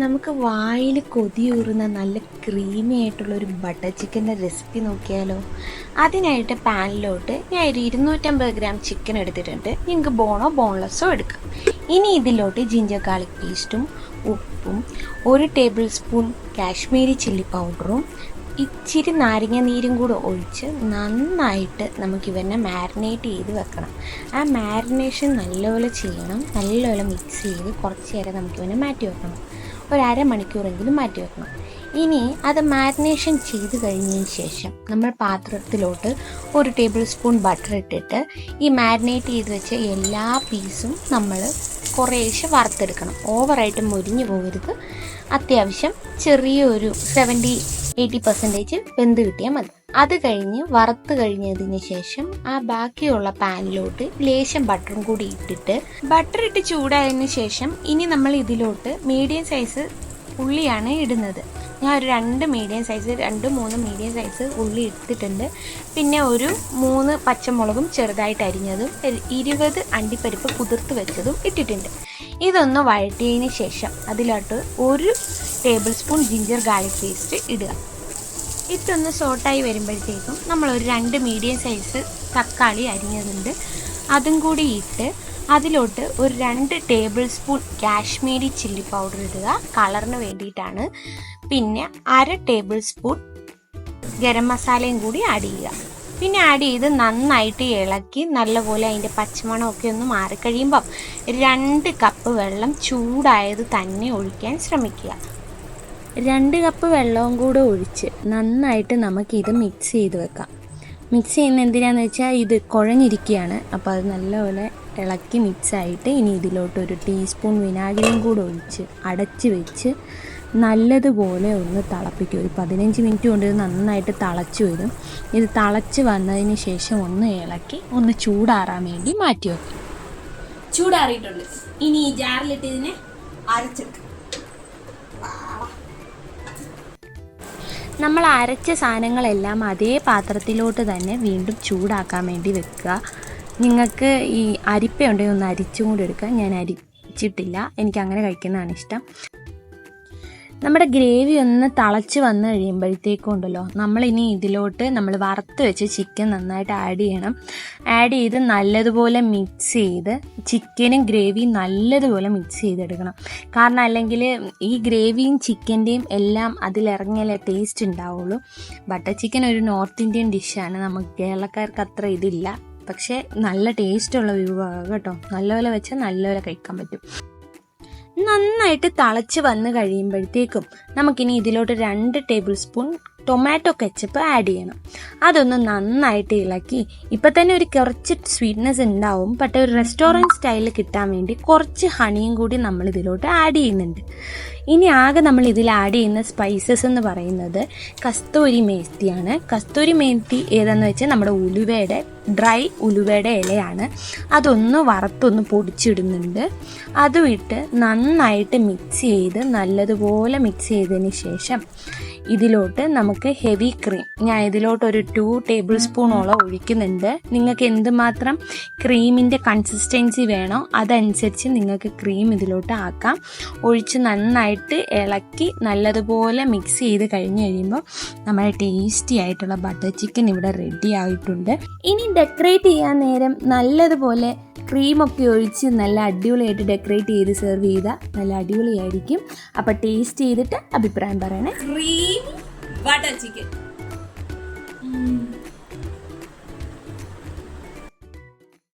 നമുക്ക് വായിൽ കൊതിയൂറുന്ന നല്ല ക്രീമി ആയിട്ടുള്ളൊരു ബട്ടർ ചിക്കൻ്റെ റെസിപ്പി നോക്കിയാലോ. അതിനായിട്ട് പാനിലോട്ട് ഞാൻ ഒരു 250 ഗ്രാം ചിക്കൻ എടുത്തിട്ടുണ്ട്. നിങ്ങൾക്ക് ബോണോ ബോൺലെസ്സോ എടുക്കാം. ഇനി ഇതിലോട്ട് ജിഞ്ചർ ഗാർലിക് പേസ്റ്റും ഉപ്പും 1 ടേബിൾ സ്പൂൺ കാശ്മീരി ചില്ലി പൗഡറും ഇച്ചിരി നാരങ്ങ നീരും കൂടെ ഒഴിച്ച് നന്നായിട്ട് നമുക്കിവനെ മാരിനേറ്റ് ചെയ്ത് വെക്കണം. ആ മാരിനേഷൻ നല്ലപോലെ ചെയ്യണം. നല്ലപോലെ മിക്സ് ചെയ്ത് കുറച്ച് നേരം നമുക്കിവനെ മാറ്റി വെക്കണം. ഒരു അരമണിക്കൂറെങ്കിലും മാറ്റി വെക്കണം. ഇനി അത് മാരിനേഷൻ ചെയ്ത് കഴിഞ്ഞതിന് ശേഷം നമ്മൾ പാത്രത്തിലോട്ട് 1 ടേബിൾ സ്പൂൺ ബട്ടർ ഇട്ടിട്ട് ഈ മാരിനേറ്റ് ചെയ്ത് വെച്ച എല്ലാ പീസും നമ്മൾ കുറേശ്ശെ വറുത്തെടുക്കണം. ഓവറായിട്ട് മുരിഞ്ഞു പോകരുത്. അത്യാവശ്യം ചെറിയൊരു 70-80% വെന്ത് കിട്ടിയാൽ മതി. അത് കഴിഞ്ഞ് വറുത്ത് കഴിഞ്ഞതിന് ശേഷം ആ ബാക്കിയുള്ള പാനിലോട്ട് ലേശം ബട്ടറും കൂടി ഇട്ടിട്ട് ബട്ടർ ഇട്ട് ചൂടായതിന് ശേഷം ഇനി നമ്മൾ ഇതിലോട്ട് മീഡിയം സൈസ് ഉള്ളിയാണ് ഇടുന്നത്. ഞാൻ ഒരു 2 മീഡിയം സൈസ് 2-3 മീഡിയം സൈസ് ഉള്ളി ഇട്ടിട്ടുണ്ട്. പിന്നെ ഒരു 3 പച്ചമുളകും ചെറുതായിട്ട് അരിഞ്ഞതും 20 അണ്ടിപ്പരിപ്പ് കുതിർത്ത് വെച്ചതും ഇട്ടിട്ടുണ്ട്. ഇതൊന്ന് വഴറ്റിയതിന് ശേഷം അതിലോട്ട് 1 table spoon ginger garlic paste ഇടുക. ഇട്ടൊന്ന് സോട്ടായി വരുമ്പോഴത്തേക്കും നമ്മളൊരു 2 മീഡിയം സൈസ് തക്കാളി അരിഞ്ഞതുണ്ട്, അതും കൂടി ഇട്ട് അതിലോട്ട് ഒരു 2 table spoon Kashmiri chilli powder ഇടുക, കളറിന് വേണ്ടിയിട്ടാണ്. പിന്നെ 1/2 ടേബിൾ സ്പൂൺ ഗരം മസാലയും കൂടി ആഡ് ചെയ്യുക. പിന്നെ ആഡ് ചെയ്ത് നന്നായിട്ട് ഇളക്കി നല്ലപോലെ അതിൻ്റെ പച്ചമണമൊക്കെ ഒന്ന് മാറിക്കഴിയുമ്പം 2 കപ്പ് വെള്ളം ചൂടായത് തന്നെ ഒഴിക്കാൻ ശ്രമിക്കുക. 2 കപ്പ് വെള്ളവും കൂടെ ഒഴിച്ച് നന്നായിട്ട് നമുക്കിത് മിക്സ് ചെയ്ത് വെക്കാം. മിക്സ് ചെയ്യുന്ന എന്തിനാന്ന് വെച്ചാൽ ഇത് കുഴഞ്ഞിരിക്കുകയാണ്. അപ്പോൾ അത് നല്ലപോലെ ഇളക്കി മിക്സായിട്ട് ഇനി ഇതിലോട്ട് 1 ടീസ്പൂൺ വിനാഗിരിയും കൂടെ ഒഴിച്ച് അടച്ച് വെച്ച് നല്ലതുപോലെ ഒന്ന് തിളപ്പിക്കും. ഒരു 15 മിനിറ്റ് കൊണ്ട് ഇത് നന്നായിട്ട് തിളച്ച് വരും. ഇത് തിളച്ച് വന്നതിന് ശേഷം ഒന്ന് ഇളക്കി ഒന്ന് ചൂടാറാൻ വേണ്ടി മാറ്റി വെക്കും. ചൂടാറിയിട്ടുണ്ട്. ഇനി ഈ ജാറിലിട്ട് ഇതിനെ അരച്ചെടുക്കും. നമ്മൾ അരച്ച സാധനങ്ങളെല്ലാം അതേ പാത്രത്തിലോട്ട് തന്നെ വീണ്ടും ചൂടാക്കാൻ വേണ്ടി വെക്കുക. നിങ്ങൾക്ക് ഈ അരിപ്പ ഉണ്ടെങ്കിൽ ഒന്ന് അരിച്ചും കൂടി എടുക്കുക. ഞാൻ അരിച്ചിട്ടില്ല, എനിക്ക് അങ്ങനെ കഴിക്കുന്നതാണ് ഇഷ്ടം. നമ്മുടെ ഗ്രേവി ഒന്ന് തിളച്ച് വന്നു കഴിയുമ്പോഴത്തേക്കും ഉണ്ടല്ലോ, നമ്മളിനി ഇതിലോട്ട് നമ്മൾ വറുത്ത് വെച്ച് ചിക്കൻ നന്നായിട്ട് ആഡ് ചെയ്യണം. ആഡ് ചെയ്ത് നല്ലതുപോലെ മിക്സ് ചെയ്ത് ചിക്കനും ഗ്രേവിയും നല്ലതുപോലെ മിക്സ് ചെയ്തെടുക്കണം. കാരണം അല്ലെങ്കിൽ ഈ ഗ്രേവിയും ചിക്കൻ്റെയും എല്ലാം അതിലിറങ്ങിയാലേ ടേസ്റ്റ് ഉണ്ടാവുള്ളൂ. ബട്ടർ ചിക്കൻ ഒരു നോർത്ത് ഇന്ത്യൻ ഡിഷാണ്. നമുക്ക് കേരളക്കാർക്ക് അത്ര ഇതില്ല, പക്ഷേ നല്ല ടേസ്റ്റുള്ള വിഭവമാണ് കേട്ടോ. നല്ലപോലെ വെച്ചാൽ നല്ലപോലെ കഴിക്കാൻ പറ്റും. നന്നായിട്ട് തിളച്ച് വന്ന് കഴിയുമ്പോഴത്തേക്കും നമുക്കിനി ഇതിലോട്ട് 2 table spoon tomato ketchup add ചെയ്യണം. അതൊന്ന് നന്നായിട്ട് ഇളക്കി, ഇപ്പം തന്നെ ഒരു കുറച്ച് സ്വീറ്റ്നെസ് ഉണ്ടാവും, പക്ഷേ ഒരു റെസ്റ്റോറൻറ്റ് സ്റ്റൈലിൽ കിട്ടാൻ വേണ്ടി കുറച്ച് ഹണിയും കൂടി നമ്മൾ ഇതിലോട്ട് ആഡ് ചെയ്യുന്നുണ്ട്. ഇനി ആകെ നമ്മൾ ഇതിൽ ആഡ് ചെയ്യുന്ന സ്പൈസസ് എന്ന് പറയുന്നത് കസ്തൂരി മേത്തിയാണ്. കസ്തൂരി മേത്തി ഏതാണെന്ന് വെച്ചാൽ നമ്മുടെ ഉലുവയുടെ ഡ്രൈ ഉലുവയുടെ ഇലയാണ്. അതൊന്ന് വറുത്തൊന്ന് പൊടിച്ചിടുന്നുണ്ട്. അതും ഇട്ട് നന്നായിട്ട് മിക്സ് ചെയ്ത് നല്ലതുപോലെ മിക്സ് ചെയ്തതിന് ശേഷം ഇതിലോട്ട് നമുക്ക് ഹെവി ക്രീം, ഞാൻ ഇതിലോട്ട് ഒരു 2 ടേബിൾ സ്പൂണോളം ഒഴിക്കുന്നുണ്ട്. നിങ്ങൾക്ക് എന്തുമാത്രം ക്രീമിൻ്റെ കൺസിസ്റ്റൻസി വേണോ അതനുസരിച്ച് നിങ്ങൾക്ക് ക്രീം ഇതിലോട്ട് ആക്കാം. ഒഴിച്ച് നന്നായിട്ട് ഇളക്കി നല്ലതുപോലെ മിക്സ് ചെയ്ത് കഴിഞ്ഞ് കഴിയുമ്പോൾ നമ്മുടെ ടേസ്റ്റി ആയിട്ടുള്ള ബട്ടർ ചിക്കൻ ഇവിടെ റെഡി ആയിട്ടുണ്ട്. ഇനി ഡെക്കറേറ്റ് ചെയ്യാൻ നേരം നല്ലതുപോലെ ക്രീമൊക്കെ ഒഴിച്ച് നല്ല അടിപൊളിയായിട്ട് ഡെക്കറേറ്റ് ചെയ്ത് സെർവ് ചെയ്താൽ നല്ല അടിപൊളിയായിരിക്കും. അപ്പോൾ ടേസ്റ്റ് ചെയ്തിട്ട് അഭിപ്രായം പറയണേ. Cream butter chicken